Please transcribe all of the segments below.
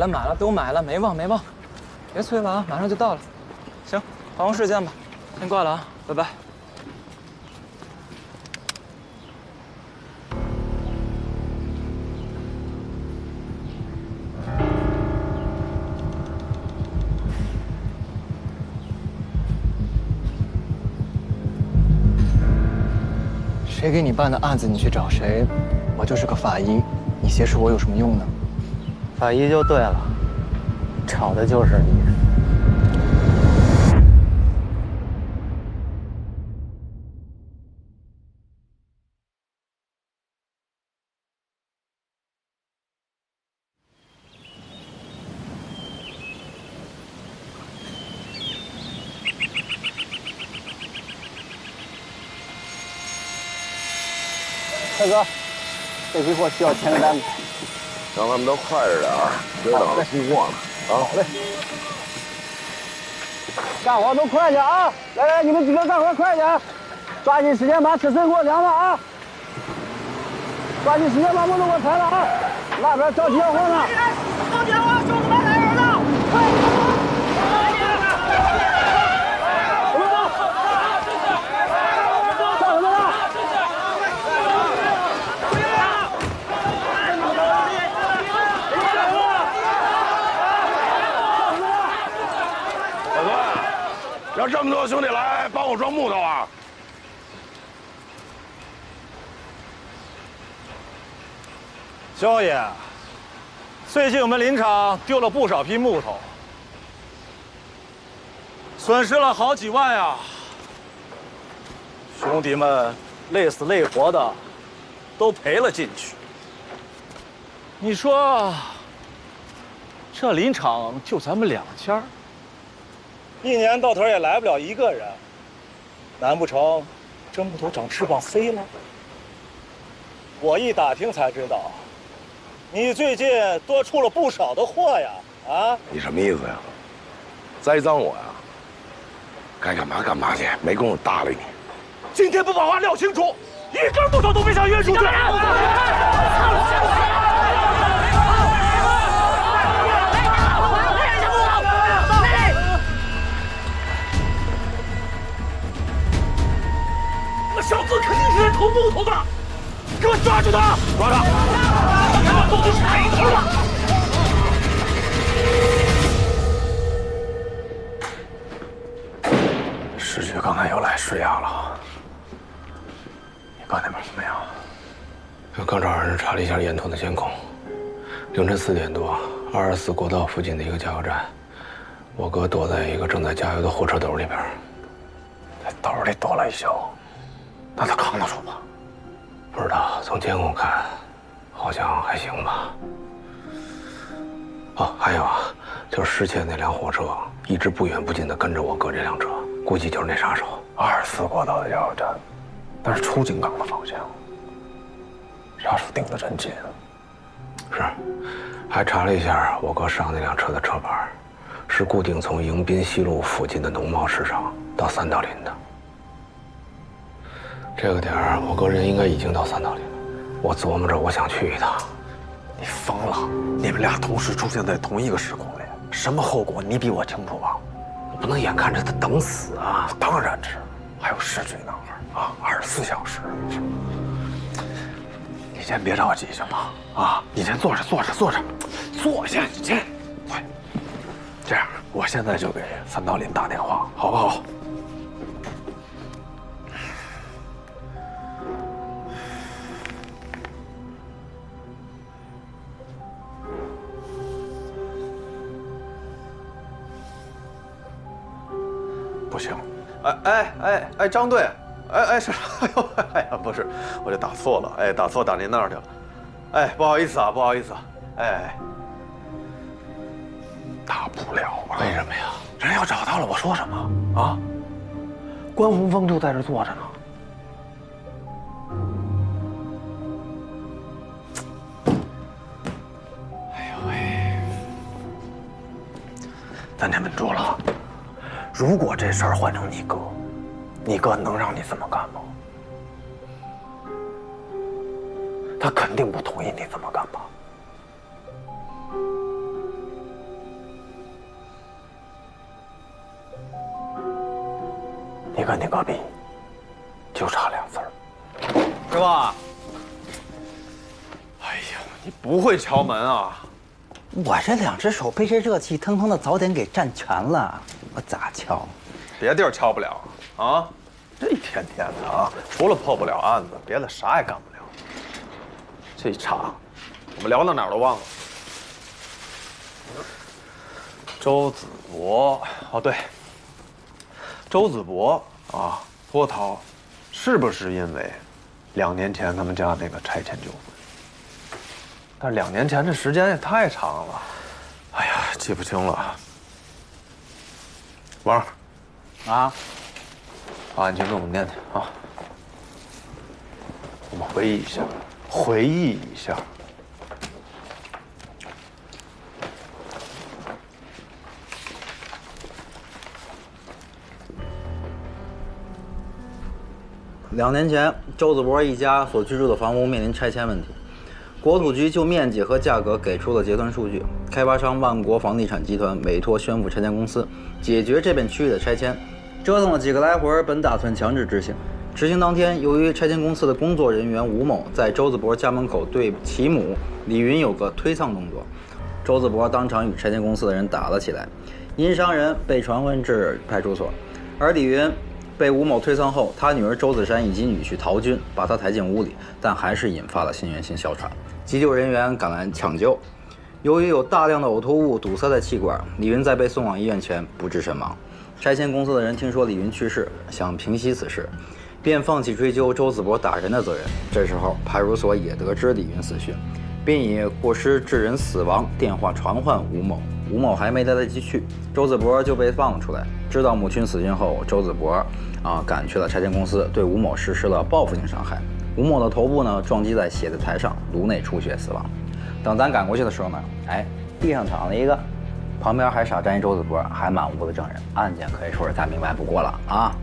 了，买了，都买了，没忘没忘，别催了啊，马上就到了。行，办公室见吧，先挂了啊，拜拜。谁给你办的案子，你去找谁。我就是个法医，你挟持我有什么用呢？法医就对了，找的就是你。大哥，这批货需要签个单子，让他们都快着点儿，别等着出货了。好嘞，干活都快点啊！来来，你们几个干活快点，抓紧时间把尺寸给我量了啊！抓紧时间把木头给我裁了啊！那边着急要货呢。放电话，兄弟们来人了！快！让这么多兄弟来帮我装木头啊！少爷，最近我们林场丢了不少批木头，损失了好几万呀。兄弟们累死累活的，都赔了进去。你说，这林场就咱们2家。1年到头也来不了1个人，难不成这木头长翅膀飞了？我一打听才知道，你最近多出了不少的货呀！啊，你什么意思呀？栽赃我呀？该干嘛干嘛去，没工夫搭理你。今天不把话撂清楚，一根木头都别想运出去！小子肯定是来偷木头的，给我抓住他！抓他！他妈都是海头了！市局刚才又来施压了，你哥那边怎么样？刚找人查了一下沿途的监控，凌晨4点多，24国道附近的一个加油站，我哥躲在一个正在加油的货车斗里边，在斗里躲了1宿。那他扛得住吗？不知道，从监控看，好像还行吧。哦，还有啊，就是失窃那辆货车一直不远不近地跟着我哥这辆车，估计就是那杀手。24国道的加油站，那是出京港的方向，杀手盯得真紧。是，还查了一下我哥上那辆车的车牌，是固定从迎宾西路附近的农贸市场到三道林的。这个点儿，我哥人应该已经到三道林了。我琢磨着，我想去一趟。你疯了！你们俩同时出现在同一个时空里，什么后果你比我清楚吧？我不能眼看着他等死啊！当然是，还有市局那会儿啊，24小时。你先别着急行吗？啊，你先坐着，坐下，你先。对，这样，我现在就给三道林打电话，好不好？不行，哎，张队，是，哎呀，不是，我这打错了，打您那儿去了，不好意思啊，打不了啊，为什么呀？人要找到了，我说什么啊？关洪峰就在这坐着呢。哎呦喂，咱先稳住了。如果这事儿换成你哥能让你这么干吗？他肯定不同意你这么干吧？你跟你隔壁就差2字儿。师傅，哎呀，你不会敲门啊？我这2只手被这热气腾腾的早点给占全了，我咋敲？别地儿敲不了啊！这一天天的啊，除了破不了案子，别的啥也干不了。这一查，我们聊到哪儿都忘了。周子博，哦对，周子博啊，脱逃，是不是因为2年前他们家那个拆迁纠纷？但是2年前这时间也太长了，哎呀，记不清了。王儿，啊，把案情给我们念念啊，我们回忆一下，回忆一下。2年前，周子博一家所居住的房屋面临拆迁问题，国土局就面积和价格给出了结算数据。开发商万国房地产集团委托宣府拆迁公司解决这片区域的拆迁，折腾了几个来回，本打算强制执行。执行当天，由于拆迁公司的工作人员吴某在周子博家门口对其母李云有个推搡动作，周子博当场与拆迁公司的人打了起来，因伤人被传唤至派出所，而李云被吴某推搡后，他女儿周子珊以及女婿陶军把他抬进屋里，但还是引发了心源性哮喘。急救人员赶来抢救，由于有大量的呕吐物堵塞在气管，李云在被送往医院前不治身亡。拆迁公司的人听说李云去世，想平息此事，便放弃追究周子博打人的责任。这时候，派出所也得知李云死讯，并以过失致人死亡电话传唤吴某。吴某还没来得及去，周子博就被放了出来。知道母亲死讯后，周子博赶去了拆迁公司，对吴某实施了报复性伤害。吴某的头部呢撞击在写字台上，颅内出血死亡。等咱赶过去的时候呢，地上躺了一个，旁边还傻站一周子博，还满屋的证人，案件可以说是再明白不过了啊。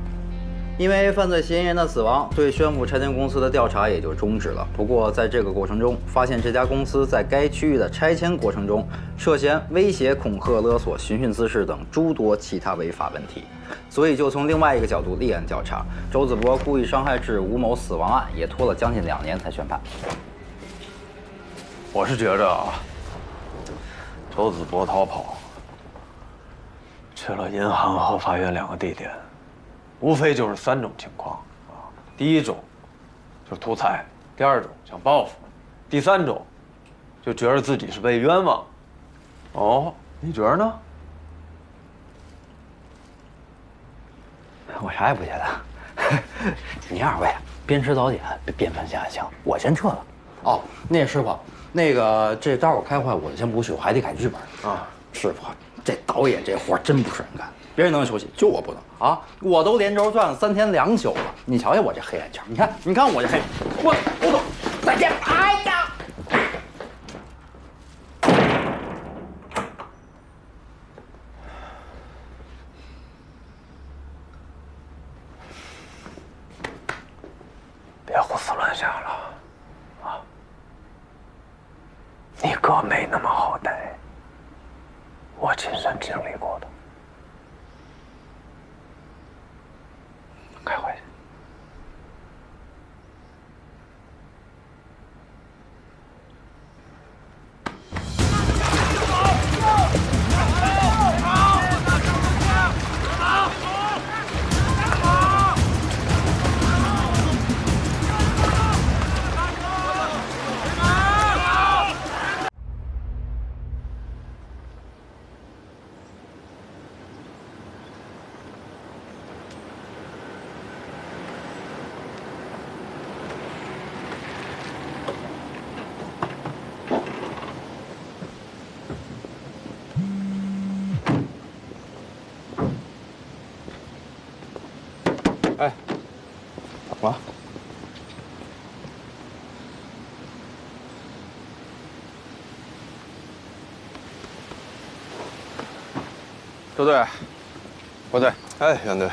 因为犯罪嫌疑人的死亡，对宣府拆迁公司的调查也就终止了。不过，在这个过程中，发现这家公司在该区域的拆迁过程中，涉嫌威胁、恐吓、勒索、寻衅滋事等诸多其他违法问题，所以就从另外一个角度立案调查。周子博故意伤害致吴某死亡案也拖了将近2年才宣判。我是觉着啊，周子博逃跑，去了银行和法院2个地点。无非就是3种情况啊，第一种就是图财，第2种想报复，第3种就觉得自己是被冤枉。哦，你觉得呢？我啥也不觉得。你2位边吃早点边分析案情，我先撤了。哦，那师傅，那个这待会儿开会我就先不去，我还得改剧本啊。师傅，这导演这活真不是人干。别人能休息，就我不能啊！我都连轴转了3天2宿了。你瞧瞧我这黑眼圈，你看我这黑，我走，再见！哎呀！别胡思乱想了，啊！你哥没那么好逮，我亲身经历过的。开会去。哎，怎么了？周队，郭队，哎，袁队，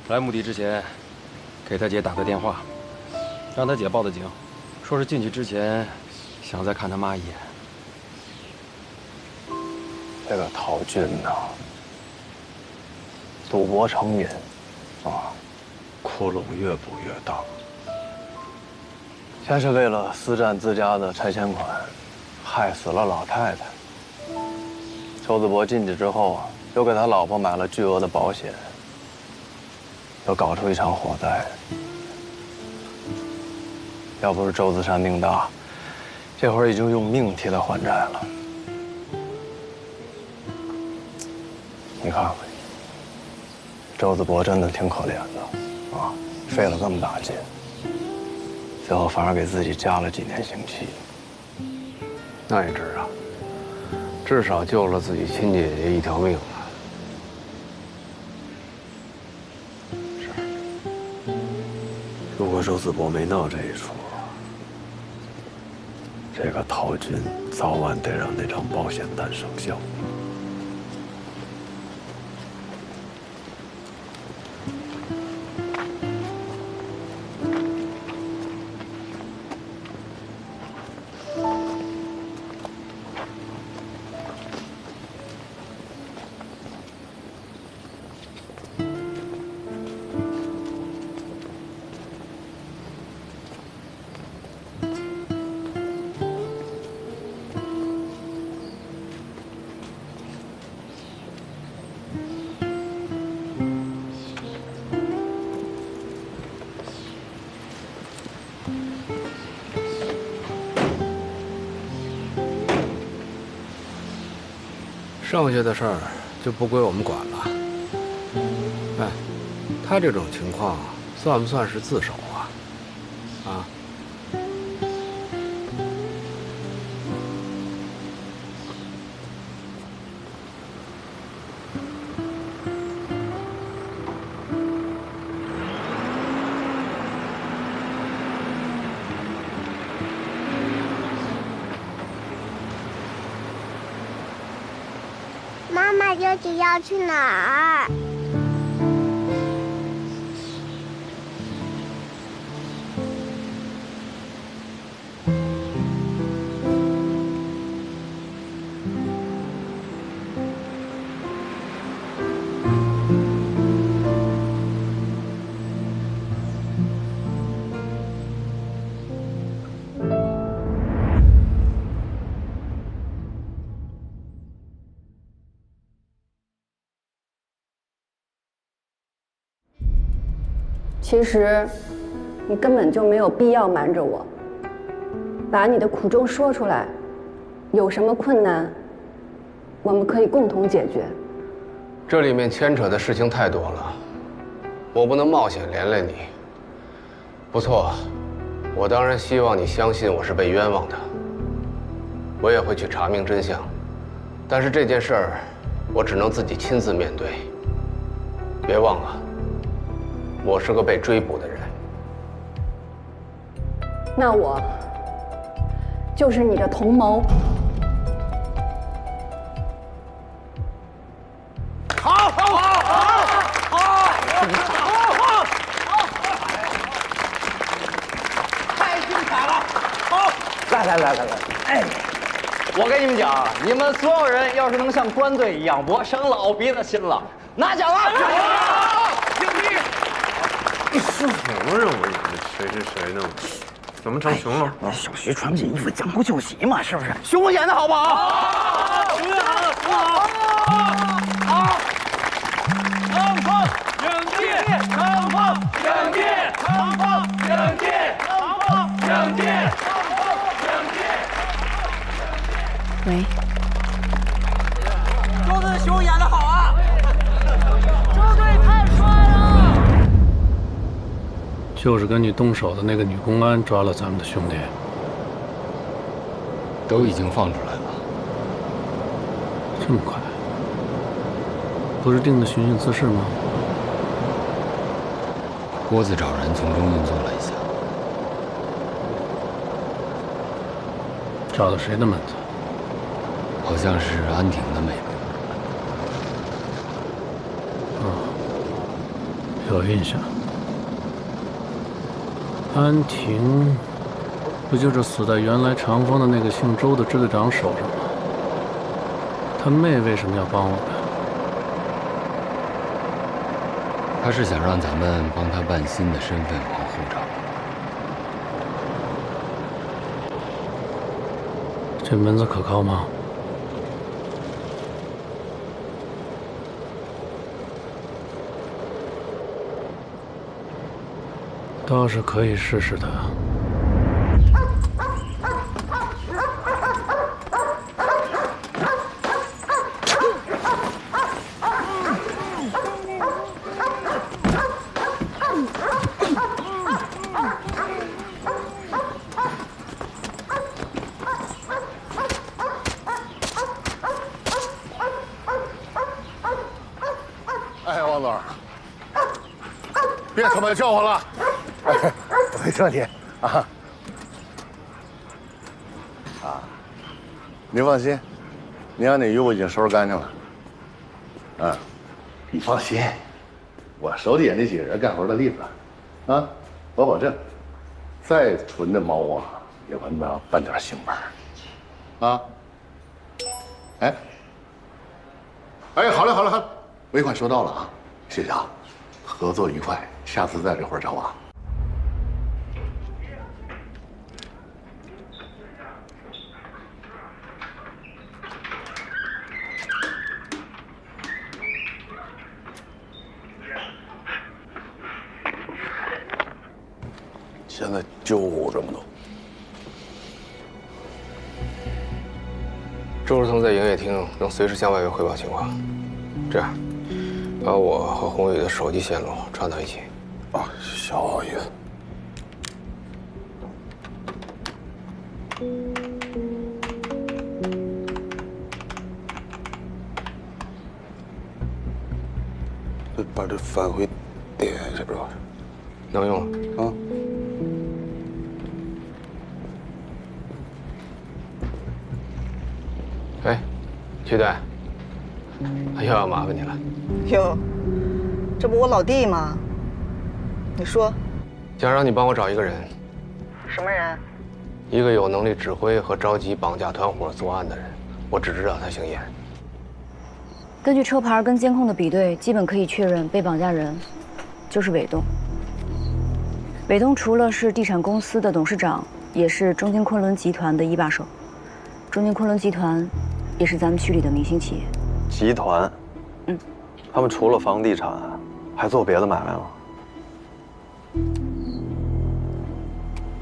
来墓地之前，给他姐打个电话，让他姐报的警，说是进去之前想再看他妈一眼。这个陶军呐，赌博成瘾，窟窿越补越大。先是为了私占自家的拆迁款，害死了老太太。周子博进去之后又给他老婆买了巨额的保险，又搞出一场火灾。要不是周子山命大，这会儿已经用命替他还债了。你看看，周子博真的挺可怜的啊，费了这么大劲，最后反而给自己加了几年刑期。那也值啊，至少救了自己亲姐姐一条命。如果周子博没闹这一出，这个陶军早晚得让那张保险单生效。剩下的事儿就不归我们管了。哎，他这种情况算不算是自首啊？啊？妈妈究竟要去哪儿？其实，你根本就没有必要瞒着我，把你的苦衷说出来。有什么困难，我们可以共同解决。这里面牵扯的事情太多了，我不能冒险连累你。不错，我当然希望你相信我是被冤枉的，我也会去查明真相。但是这件事儿，我只能自己亲自面对。别忘了。我是个被追捕的人，那我就是你的同谋。太精彩了！好，来，哎，我跟你们讲，你们所有人要是能像官队一样，我生老鼻子心了，拿奖了！是什么人？我以为谁呢？怎么成熊了？小徐穿不进衣服，将功就喜嘛，是不是？熊演的好不好？好，熊演好，好。长风迎接，长风迎接，长风迎接，长风迎接，长风迎接。喂，周子熊演的好啊！周队太帅了！就是跟你动手的那个女公安抓了咱们的兄弟，都已经放出来了。这么快？不是定的寻衅滋事吗？郭子找人从中运作了一下，找到谁的门子？好像是安婷的妹妹。有印象。安婷，不就是死在原来长风的那个姓周的支队长手上吗？他妹为什么要帮我们？他是想让咱们帮他办新的身份和护照。这门子可靠吗？倒是可以试试的。哎，王总，别他妈叫唤了！哎，没车你啊啊！您放心，您让那鱼我已经收拾干净了。嗯，你放心，我手底下那几个人干活的利索，啊，我保证，再纯的猫啊，也闻不着半点腥味儿。啊，哎，哎，好嘞，好嘞，好嘞，尾款收到了啊，谢谢啊，合作愉快，下次再这活儿找我。现在就这么多。周世腾在营业厅能随时向外围汇报情况。这样，把我和宏宇的手机线路串到一起。啊，小意思。把这返回点是不是？能用了啊。哎，曲队，又要麻烦你了。哟，这不我老弟吗？你说，想让你帮我找一个人。什么人？一个有能力指挥和召集绑架团伙作案的人。我只知道他姓严。根据车牌跟监控的比对，基本可以确认被绑架人就是伟东。伟东除了是地产公司的董事长，也是中金昆仑集团的一把手。中金昆仑集团也是咱们区里的明星企业。集团？嗯。他们除了房地产，还做别的买卖吗？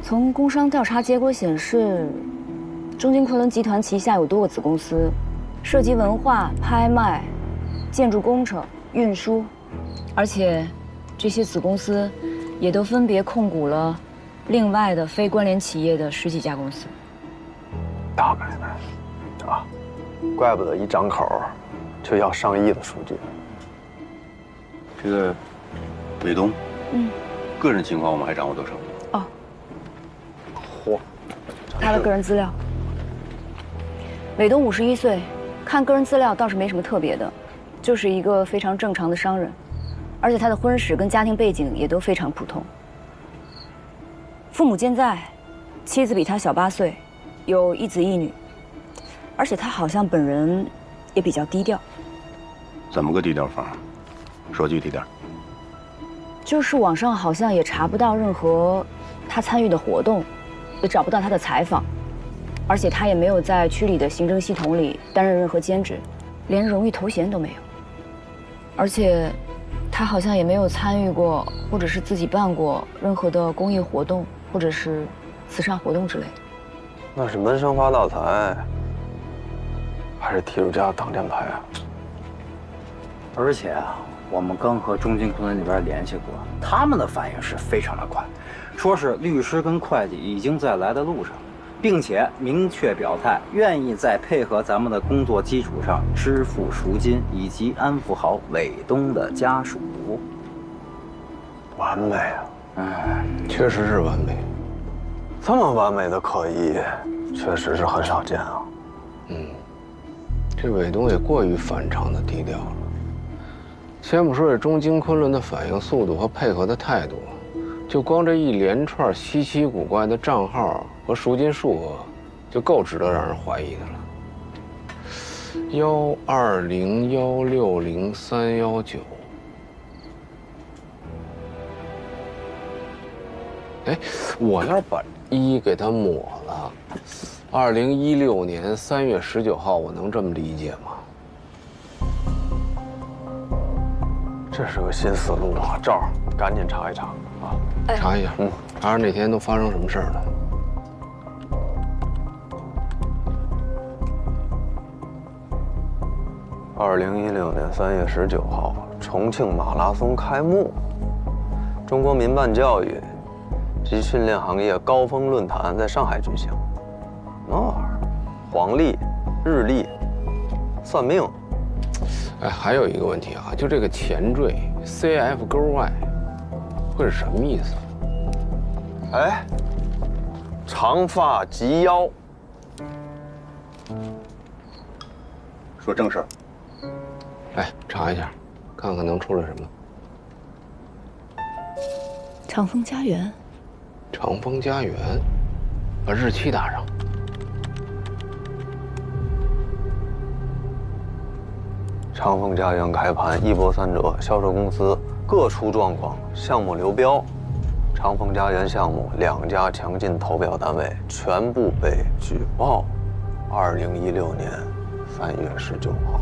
从工商调查结果显示，中金昆仑集团旗下有多个子公司，涉及文化、拍卖、建筑工程、运输，而且这些子公司也都分别控股了另外的非关联企业的10几家公司。大买卖啊，怪不得一张口就要上亿的数据。这个伟东，个人情况我们还掌握多少？哦，嚯，他的个人资料。伟东51岁，看个人资料倒是没什么特别的，就是一个非常正常的商人，而且他的婚史跟家庭背景也都非常普通。父母健在，妻子比他小8岁，有1子1女，而且他好像本人也比较低调。怎么个低调法？说具体点。就是网上好像也查不到任何他参与的活动，也找不到他的采访，而且他也没有在区里的行政系统里担任任何兼职，连荣誉头衔都没有。而且他好像也没有参与过或者是自己办过任何的公益活动或者是慈善活动之类的。那是闷声发大财，还是踢出家挡箭牌啊？而且啊，我们刚和中金昆仑那边联系过，他们的反应是非常的快，说是律师跟会计已经在来的路上，并且明确表态愿意在配合咱们的工作基础上支付赎金，以及安抚好伟东的家属。完美啊！确实是完美。这么完美的可疑，确实是很少见啊。这伟东也过于反常的低调了。先不说这中金昆仑的反应速度和配合的态度，就光这一连串稀奇古怪的账号和赎金数额，就够值得让人怀疑的了。120160319，哎，我要把1给它抹了，2016年3月19号，我能这么理解吗？这是个新思路啊！赵儿，赶紧查一查啊！查一下，查查那天都发生什么事儿了。2016年3月19号，重庆马拉松开幕，中国民办教育及训练行业高峰论坛在上海举行。什么玩意儿？黄历、日历、算命。哎，还有一个问题啊，就这个前缀 CF 勾 Y 会是什么意思？哎，长发及腰。说正事儿。哎，查一下，看看能出来什么。长风家园。长风家园，把日期打上。长风家园开盘，一波三折，销售公司各出状况，项目流标。长风家园项目2家强劲投标单位全部被举报。2016年3月19号。